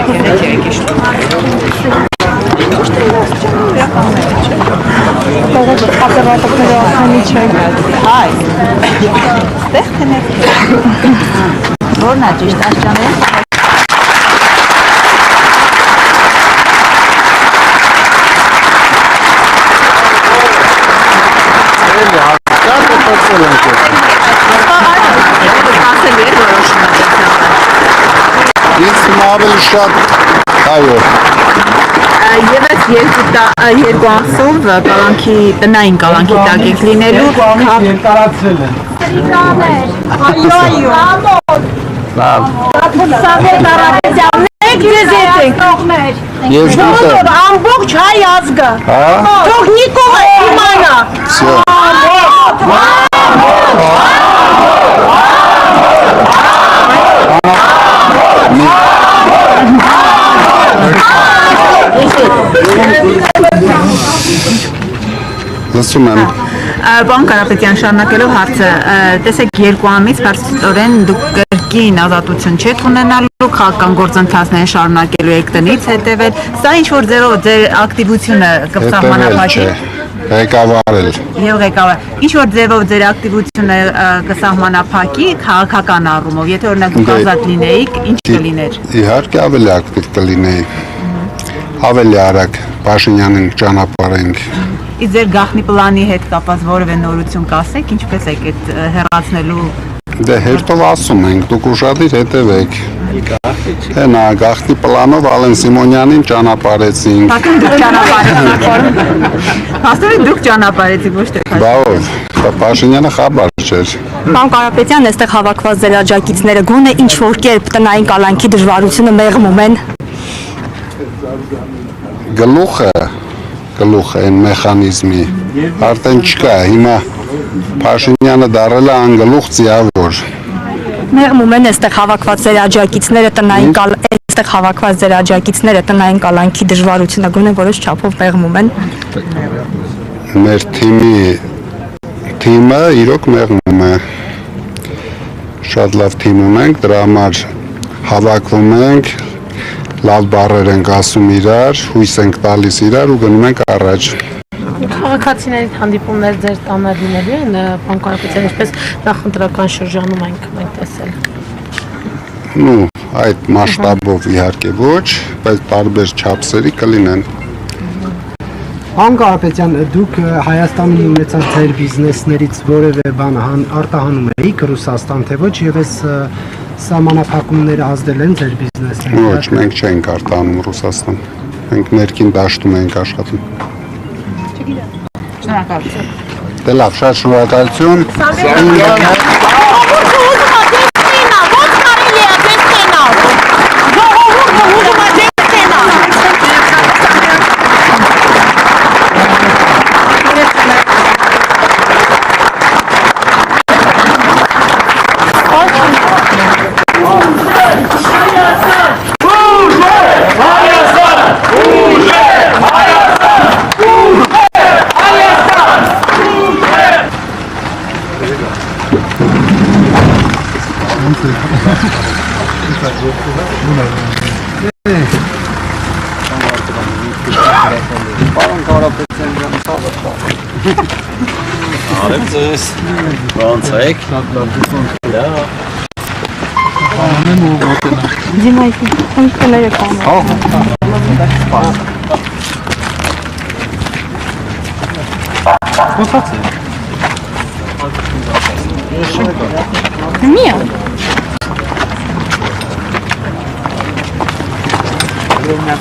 եկեղեցի եկիշտ։ Հայ, ստեղ թնեք։ Որն է ճիշտ աշճանը։ Ինձ ավելի շատ այո։ Եվս երկու ասով կալանքի, տնային կալանքի տակ եք լինելու տարածել են։ Լավ։ Ես գիտեմ։ Ամբողջ հայ ազգը։ Հա։ Թող Նիկոլը իմանա։ Լսում եմ։ Պարոն Կարապետյան, շարունակելով հարցը, տեսեք երկու ամիս բարձրորեն դուք կրկին ազատություն չեք ունենալու, քաղաքական գործընթացները շարունակելու եք տնից հետևել, սա ինչ-որ ձերով ձեր ակտիվությունը կսահմանափակի։ Ղեկավարել։ Եվ ղեկավար, ինչ-որ ձևով ձեր ակտիվությունը կսահմանափակի քաղաքական առումով, եթե օրինակ դուք ազատ լինեիք, ինչ կլիներ։ Իհարկե ավելի ակտիվ կլինեի։ Ավելի արագ Փաշինյանին ճանապարհենք։ Իսկ ձեր գաղտնի պլանի հետ կապված որևէ նորություն կասեք, ինչպես եք այդ հեռացնելու։ Դե հերթով ասում ենք, դուք ուշադիր հետևեք։ Հենա գաղտնի պլանով Ալեն Սիմոնյանին ճանապարհեցինք։ Հաստատ դուք ճանապարհեցիք ոչ թե։ Բա ով, Փաշինյանը խաբար չէր։ Պարոն Կարապետյան, այստեղ հավաքված ձեր աջակիցները գոնե ինչ որ կերպ տնային կալանքի դժվարությունը մեղմում են։ Գլուխը այն մեխանիզմի արդեն չկա, հիմա Փաշինյանը դարել է անգլուխ ձիավոր։ Մեղմում են այստեղ հավաքված ձեր աջակիցները տնային կալանքի դժվարությունը գոնե որոշ չափով մեղմում են։ Մեր թիմը իրոք մեղմում է։ Շատ լավ թիմ ունենք, դրա համար հավաքվում ենք, լավ բառեր ենք ասում իրար, հույս ենք տալիս իրար ու գնում ենք առաջ։ Քաղաքացիների հանդիպումներ ձեր տանը լինելու են, պարոն Կարապետյան, ինչպես նախընտրական շրջանում ենք տեսել։ Նու, այդ մասշտաբով իհարկե ոչ, բայց տարբեր չափսերի կլինեն։ Պարոն Կարապետյան, դուք Հայաստանում ունեցած ձեր բիզնեսներից որևէ բան արտահանում եք Ռուսաստան, թե ոչ, եւ այս սահմանափակումները ազդել են ձեր բիզնեսին։ Ոչ, մենք չենք արտահանում Ռուսաստան։ Մենք ներքին դաշտում ենք աշխատում։ Շնորհակալություն։ Դե լավ, շատ շնորհակալություն։ Պարոն Կարապետյան, արև ձեզ, ոնց եք։ Շատ լավ, լավ։ Անեմ ու մոտենա։ Դիմայքի, խնդիրները կան։ Ոնց է։ Միա։ Օրինակ